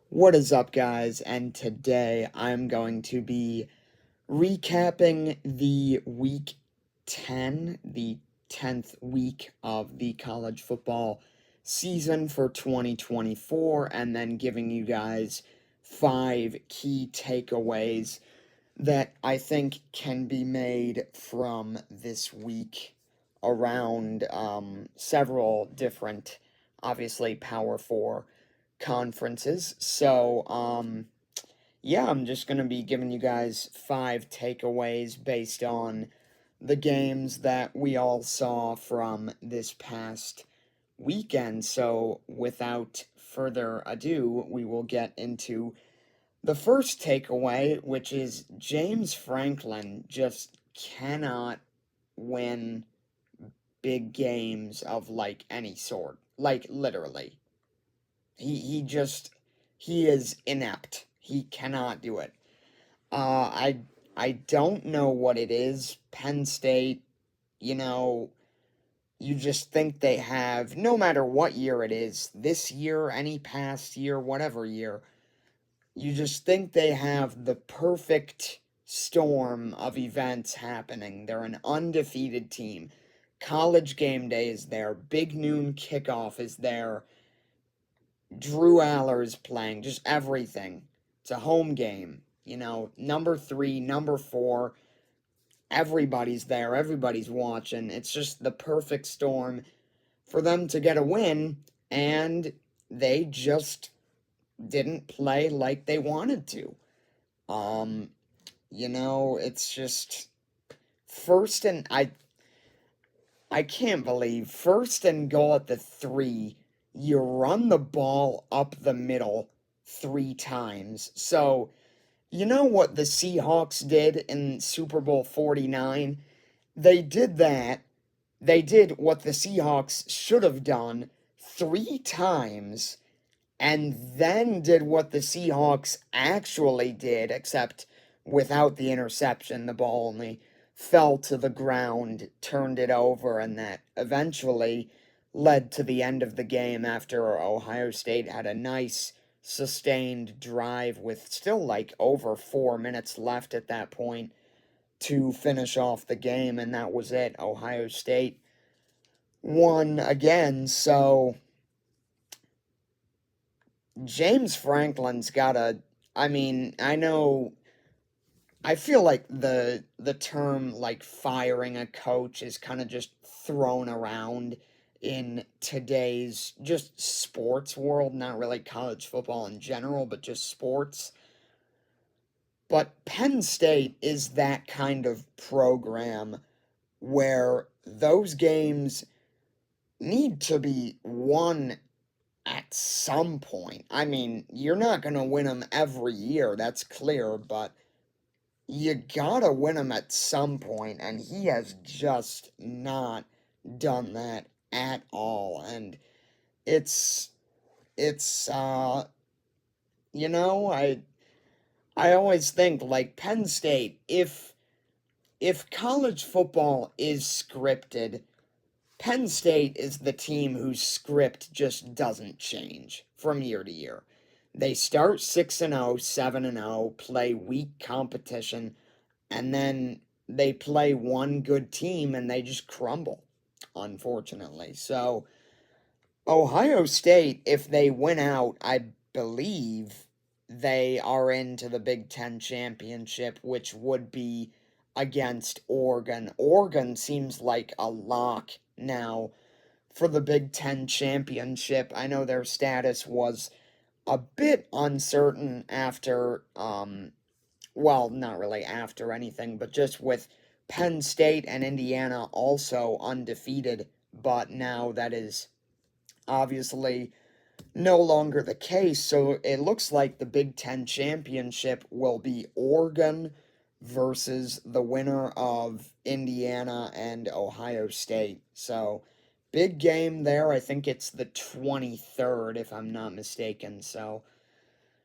What is up, guys? And today I'm going to be recapping the week 10, the 10th week of the college football season for 2024, and then giving you guys 5 key takeaways that I think can be made from this week around several different, obviously, Power 4 conferences. Yeah, I'm just going to be giving you guys 5 takeaways based on the games that we all saw from this past weekend. So, without further ado, we will get into the first takeaway, which is James Franklin just cannot win big games of like any sort. Like literally. He is inept. He cannot do it. Uh I I don't know what it is. Penn State, you know, you just think they have, no matter what year it is, this year, any past year, whatever year, you just think they have the perfect storm of events happening. They're an undefeated team. College game day is there. Big noon kickoff is there. Drew Aller is playing. Just everything. It's a home game. Number 3, number 4. Everybody's there. Everybody's watching. It's just the perfect storm for them to get a win. And they just didn't play like they wanted to. Um, it's just first and I can't believe first and goal at the 3, you run the ball up the middle 3 times. So, you know what the Seahawks did in Super Bowl 49? They did that. They did what the Seahawks should have done 3 times and then did what the Seahawks actually did, except without the interception. The ball only fell to the ground, turned it over, and that eventually led to the end of the game after Ohio State had a nice sustained drive with still like over 4 minutes left at that point to finish off the game, and that was it. Ohio State won again, so James Franklin's got a. I mean, I know. I feel like the term like firing a coach is kind of just thrown around in today's just sports world, not really college football in general, but just sports. But Penn State is that kind of program where those games need to be won at some point. I mean, you're not going to win them every year, that's clear, but you gotta win them at some point, and he has just not done that at all. And it's, it's, you know, I always think, like, Penn State, if college football is scripted, Penn State is the team whose script just doesn't change from year to year. They start 6-0, 7-0, play weak competition, and then they play one good team and they just crumble, unfortunately. So, Ohio State, if they win out, I believe they are into the Big Ten championship, which would be against Oregon. Oregon seems like a lock now for the Big Ten championship. I know their status was a bit uncertain after, well, not really after anything, but just with Penn State and Indiana also undefeated, but now that is obviously no longer the case. So it looks like the Big Ten championship will be Oregon versus the winner of Indiana and Ohio State. So big game there. I think it's the 23rd, if I'm not mistaken. So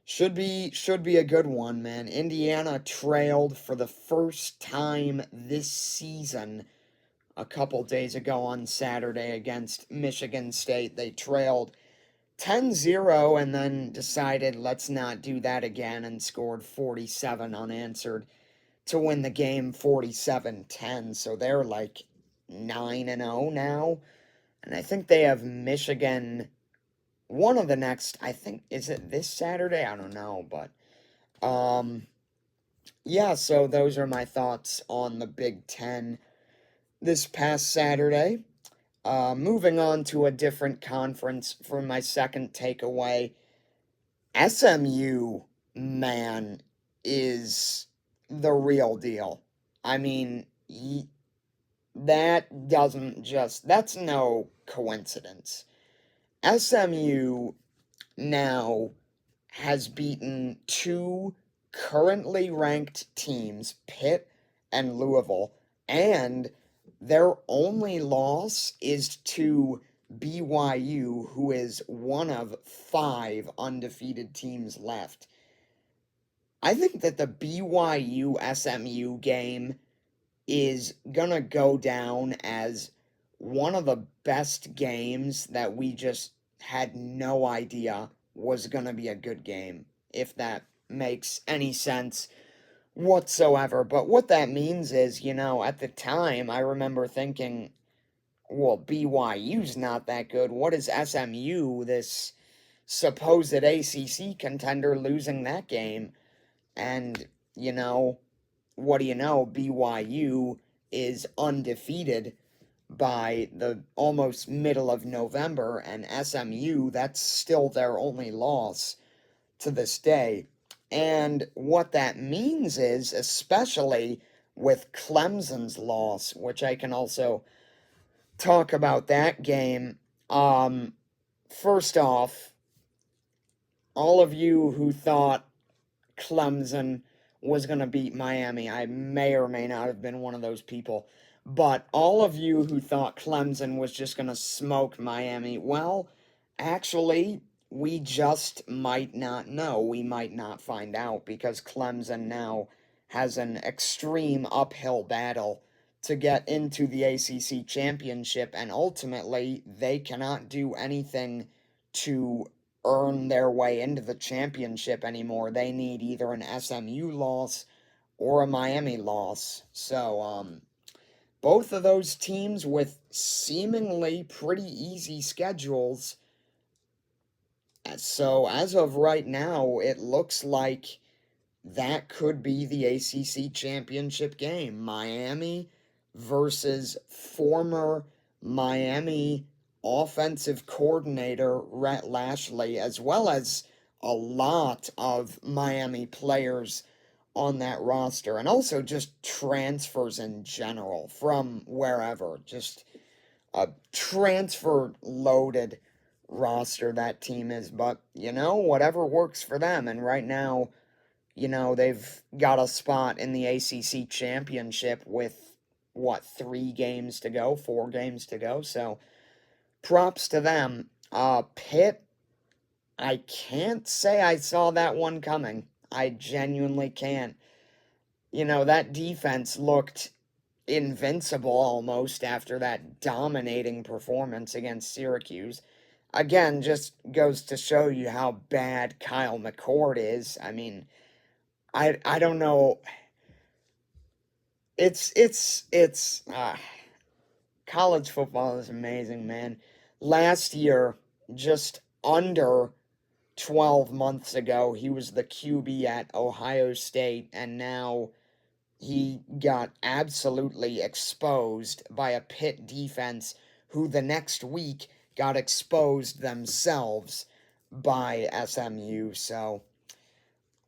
should be a good one, man. Indiana trailed for the first time this season a couple days ago on Saturday against Michigan State. They trailed 10-0 and then decided let's not do that again and scored 47 unanswered to win the game 47-10. So they're like 9-0 now. And I think they have Michigan one of the next, I think, is it this Saturday? I don't know, but yeah, so those are my thoughts on the Big Ten this past Saturday. Moving on to a different conference for my second takeaway. SMU, man, is the real deal. I mean, that's no coincidence. SMU now has beaten two currently ranked teams, Pitt and Louisville, and their only loss is to BYU, who is one of five undefeated teams left. I think that the BYU SMU game is gonna go down as one of the best games that we just had no idea was gonna be a good game, if that makes any sense whatsoever. But what that means is, at the time, I remember thinking, well, BYU's not that good. What is SMU, this supposed ACC contender, losing that game? And, what do you know? BYU is undefeated by the almost middle of November, and SMU, that's still their only loss to this day. And what that means is, especially with Clemson's loss, which I can also talk about that game. First off, all of you who thought Clemson was going to beat Miami, I may or may not have been one of those people, but all of you who thought Clemson was just going to smoke Miami, well, actually, we just might not know. We might not find out because Clemson now has an extreme uphill battle to get into the ACC championship, and ultimately, they cannot do anything to earn their way into the championship anymore. They need either an SMU loss or a Miami loss. So, both of those teams with seemingly pretty easy schedules. So, as of right now, it looks like that could be the ACC championship game. Miami versus former Miami offensive coordinator Rhett Lashley, as well as a lot of Miami players on that roster, and also just transfers in general from wherever. Just a transfer loaded roster that team is, but whatever works for them. And right now, they've got a spot in the ACC championship with, 3 games to go, 4 games to go. So props to them. Pitt, I can't say I saw that one coming. I genuinely can't. That defense looked invincible almost after that dominating performance against Syracuse. Again, just goes to show you how bad Kyle McCord is. I mean, I don't know. It's college football is amazing, man. Last year, just under 12 months ago, he was the QB at Ohio State, and now he got absolutely exposed by a Pitt defense who the next week got exposed themselves by SMU. So,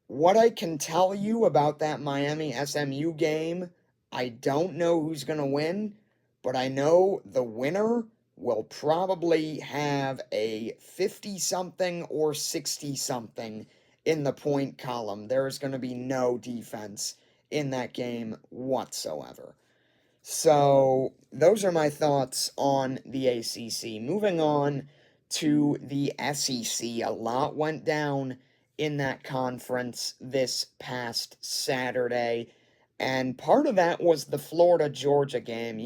what I can tell you about that Miami SMU game, I don't know who's going to win, but I know the winner will probably have a 50-something or 60-something in the point column. There is going to be no defense in that game whatsoever. So, those are my thoughts on the ACC. Moving on to the SEC, a lot went down in that conference this past Saturday, and part of that was the Florida Georgia game.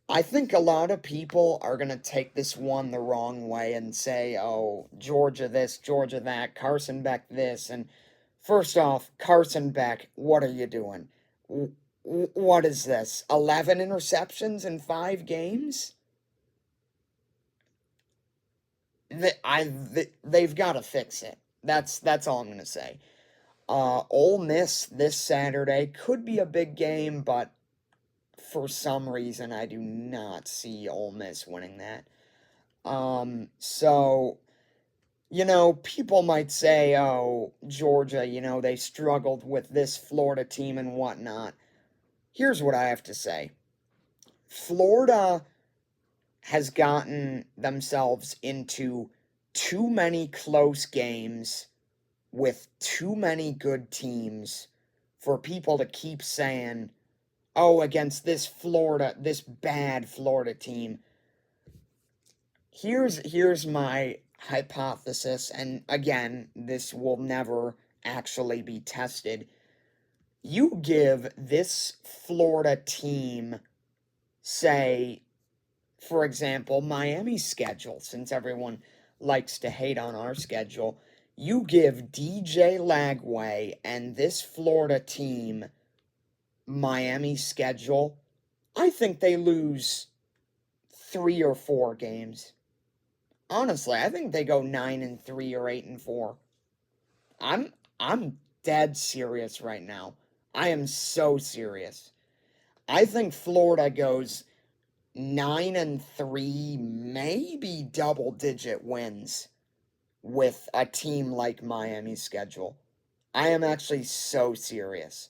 I think a lot of people are going to take this one the wrong way and say, oh, Georgia this, Georgia that, Carson Beck this. And first off, Carson Beck, what are you doing? What is this? 11 interceptions in 5 games? They've got to fix it. That's all I'm going to say. Ole Miss this Saturday could be a big game, but for some reason I do not see Ole Miss winning that. So, people might say, oh, Georgia, they struggled with this Florida team and whatnot. Here's what I have to say. Florida has gotten themselves into too many close games with too many good teams for people to keep saying, oh, against this bad Florida team. Here's my hypothesis, and again, this will never actually be tested. You give this Florida team, say, for example, Miami's schedule, since everyone likes to hate on our schedule, you give DJ Lagway and this Florida team Miami's schedule, I think they lose 3 or 4 games. Honestly, I think they go 9-3 or 8-4. I'm dead serious right now. I am so serious. I think Florida goes 9-3, maybe double-digit wins with a team like Miami's schedule. I am actually so serious.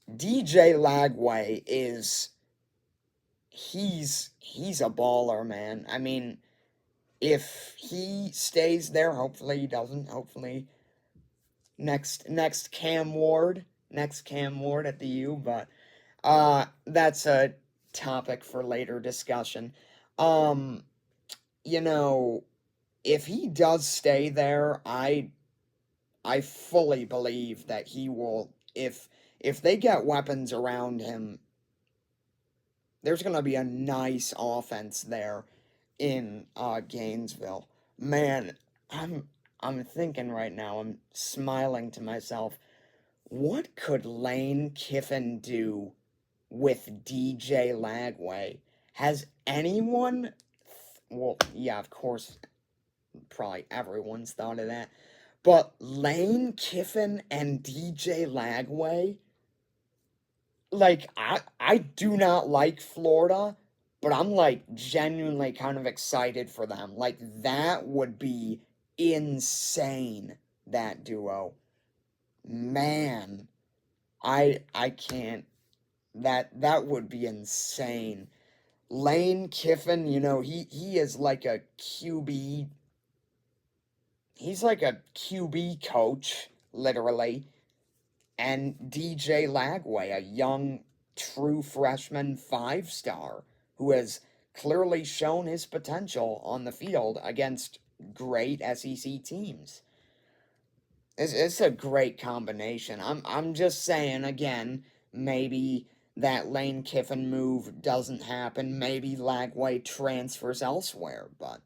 DJ Lagway he's a baller, man. I mean, if he stays there, hopefully he doesn't. Hopefully next Cam Ward at the U, but that's a topic for later discussion. Um, if he does stay there, I fully believe that he will, if they get weapons around him, there's going to be a nice offense there in Gainesville. Man, I'm thinking right now, I'm smiling to myself, what could Lane Kiffin do with DJ Lagway? Has anyone, well, yeah, of course, probably everyone's thought of that, but Lane Kiffin and DJ Lagway, like, I do not like Florida, but I'm, like, genuinely kind of excited for them. Like, that would be insane, that duo. Man, I can't. That would be insane. Lane Kiffin, he is like a QB. He's like a QB coach, literally. And DJ Lagway, a young, true freshman 5-star who has clearly shown his potential on the field against great SEC teams. It's a great combination. I'm just saying, again, maybe that Lane Kiffin move doesn't happen. Maybe Lagway transfers elsewhere, but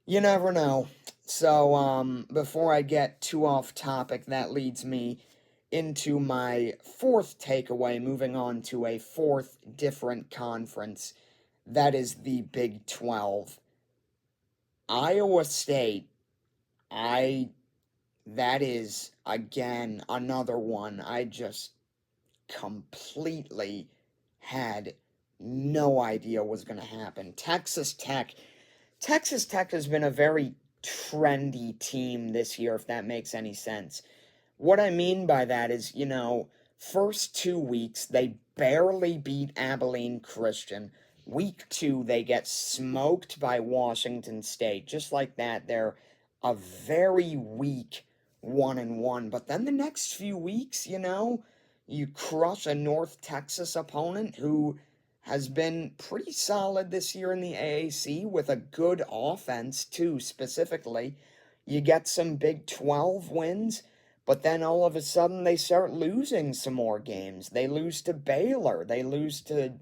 you never know. So, before I get too off topic, that leads me into my fourth takeaway, moving on to a fourth different conference. That is the Big 12. Iowa State, that is, again, another one I just completely had no idea was going to happen. Texas Tech has been a very trendy team this year, if that makes any sense. What I mean by that is, first 2 weeks, they barely beat Abilene Christian. Week 2, they get smoked by Washington State. Just like that, they're a very weak 1-1. But then the next few weeks, you crush a North Texas opponent who has been pretty solid this year in the AAC with a good offense, too, specifically. You get some Big 12 wins, but then all of a sudden they start losing some more games. They lose to Baylor. They lose to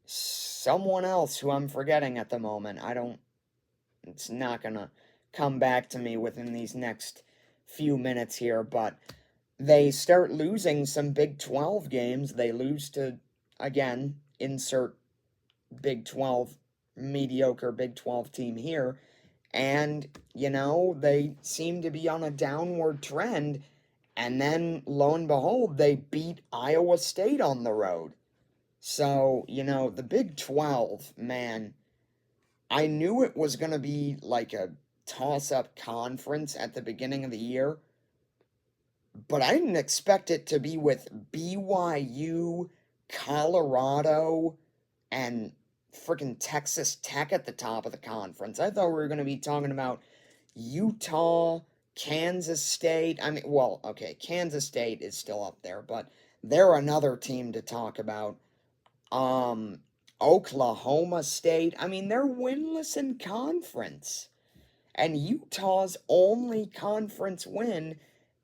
someone else who I'm forgetting at the moment. It's not gonna come back to me within these next few minutes here, but they start losing some Big 12 games. They lose to, again, insert Big 12, mediocre Big 12 team here. And, they seem to be on a downward trend. And then, lo and behold, they beat Iowa State on the road. So, the Big 12, man, I knew it was going to be like a toss up conference at the beginning of the year, but I didn't expect it to be with BYU, Colorado, and freaking Texas Tech at the top of the conference. I thought we were going to be talking about Utah, Kansas State. I mean, well, okay, Kansas State is still up there, but they're another team to talk about. Um, Oklahoma State. I mean, they're winless in conference. And Utah's only conference win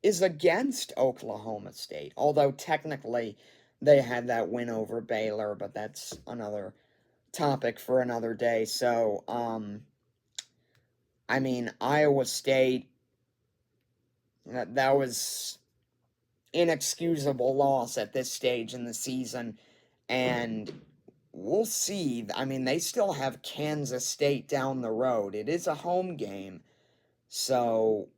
is against Oklahoma State. Although technically they had that win over Baylor, but that's another topic for another day. So, I mean, Iowa State, that was inexcusable loss at this stage in the season. And we'll see. I mean, they still have Kansas State down the road. It is a home game. So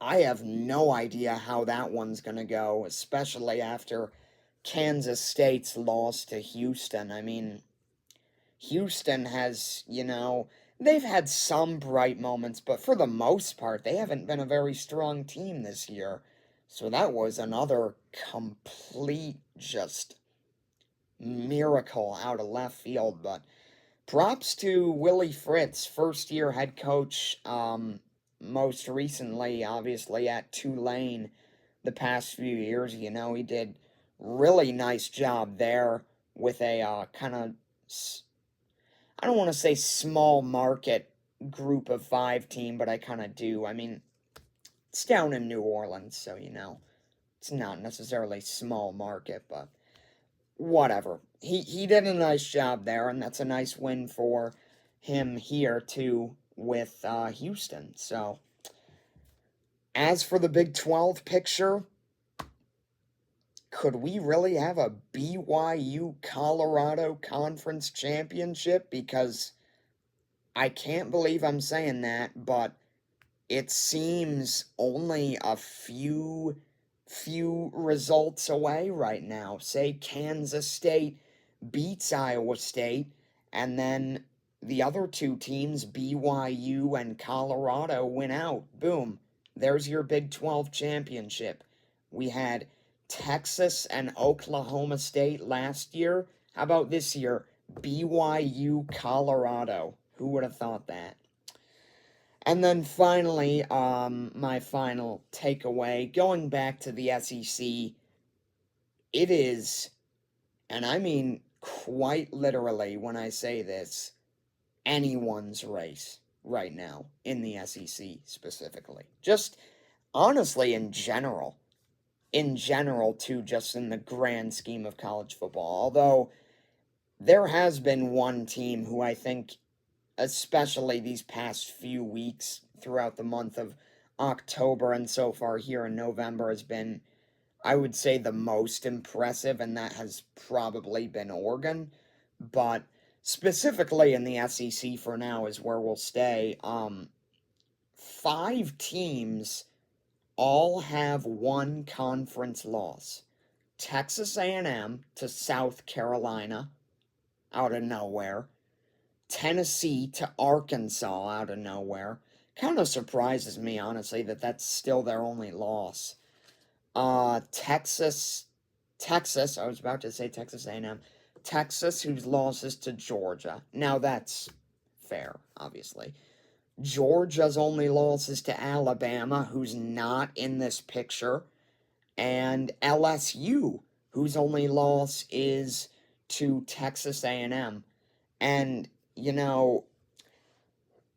I have no idea how that one's going to go, especially after Kansas State's loss to Houston. I mean, Houston has, they've had some bright moments, but for the most part, they haven't been a very strong team this year. So that was another complete just miracle out of left field. But props to Willie Fritz, first year head coach, most recently, obviously, at Tulane the past few years. He did really nice job there with a kind of, I don't want to say small market group of 5 team, but I kind of do. I mean, it's down in New Orleans, so, it's not necessarily small market, but whatever. He did a nice job there, and that's a nice win for him here, too, with Houston. So, as for the Big 12 picture, could we really have a BYU Colorado Conference Championship? Because I can't believe I'm saying that, but it seems only a few results away right now. Say Kansas State beats Iowa State, and then the other 2 teams, BYU and Colorado, win out. Boom. There's your Big 12 championship. We had Texas and Oklahoma State last year. How about this year? BYU, Colorado. Who would have thought that? And then finally, my final takeaway, going back to the SEC, it is, and I mean quite literally when I say this, anyone's race right now in the SEC specifically. Just honestly in general too, just in the grand scheme of college football. Although there has been one team who I think, especially these past few weeks throughout the month of October and so far here in November, has been, I would say, the most impressive, and that has probably been Oregon. But specifically in the SEC for now is where we'll stay. 5 teams all have one conference loss. Texas A&M to South Carolina out of nowhere. Tennessee to Arkansas out of nowhere. Kind of surprises me, honestly, that that's still their only loss. Texas, I was about to say Texas A&M. Texas, whose loss is to Georgia. Now that's fair, obviously. Georgia's only loss is to Alabama, who's not in this picture. And LSU, whose only loss is to Texas A&M. And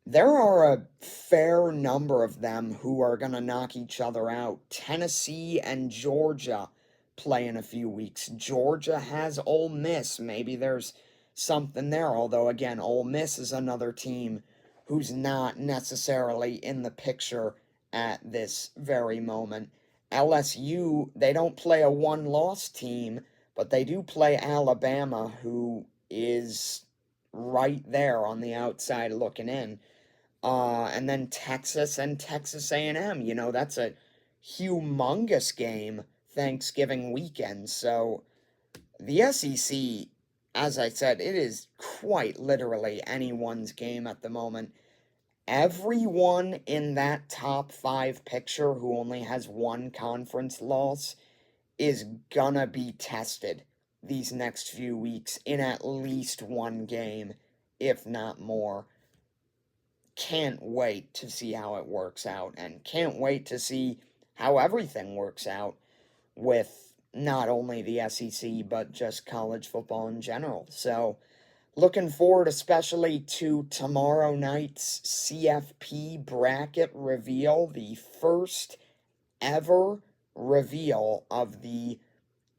there are a fair number of them who are going to knock each other out. Tennessee and Georgia play in a few weeks. Georgia has Ole Miss. Maybe there's something there. Although, again, Ole Miss is another team who's not necessarily in the picture at this very moment. LSU, they don't play a one-loss team, but they do play Alabama, who is right there on the outside looking in. And then Texas and Texas A&M. You know, that's a humongous game Thanksgiving weekend. So the SEC, as I said, it is quite literally anyone's game at the moment. Everyone in that top five picture who only has one conference loss is gonna be tested these next few weeks in at least one game, if not more. Can't wait to see how it works out, and can't wait to see how everything works out with not only the SEC but just college football in general. So, looking forward especially to tomorrow night's CFP bracket reveal, the first ever reveal of the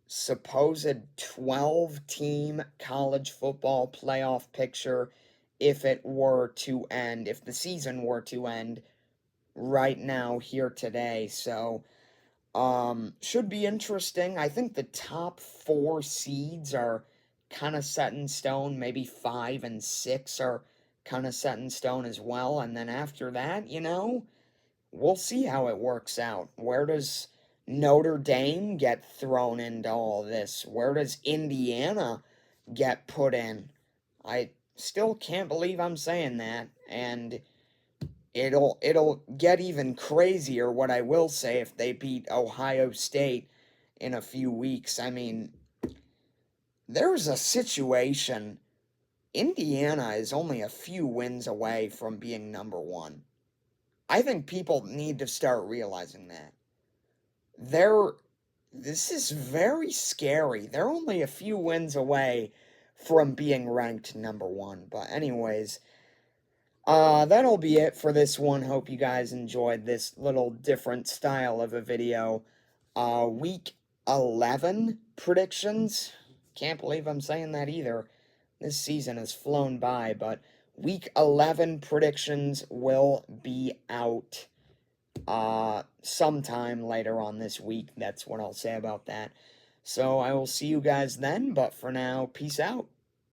supposed 12-team college football playoff picture if it were to end, if the season were to end right now here today. So, should be interesting. I think the top four seeds are kind of set in stone. Maybe 5 and 6 are kind of set in stone as well. And then after that, we'll see how it works out. Where does Notre Dame get thrown into all this? Where does Indiana get put in? I still can't believe I'm saying that. And it'll get even crazier, what I will say, if they beat Ohio State in a few weeks. I mean, there's a situation. Indiana is only a few wins away from being number one. I think people need to start realizing that. This is very scary. They're only a few wins away from being ranked number one. But anyways, that'll be it for this one. Hope you guys enjoyed this little different style of a video. Week 11 predictions. Can't believe I'm saying that either. This season has flown by, but Week 11 predictions will be out sometime later on this week. That's what I'll say about that. So I will see you guys then, but for now, peace out.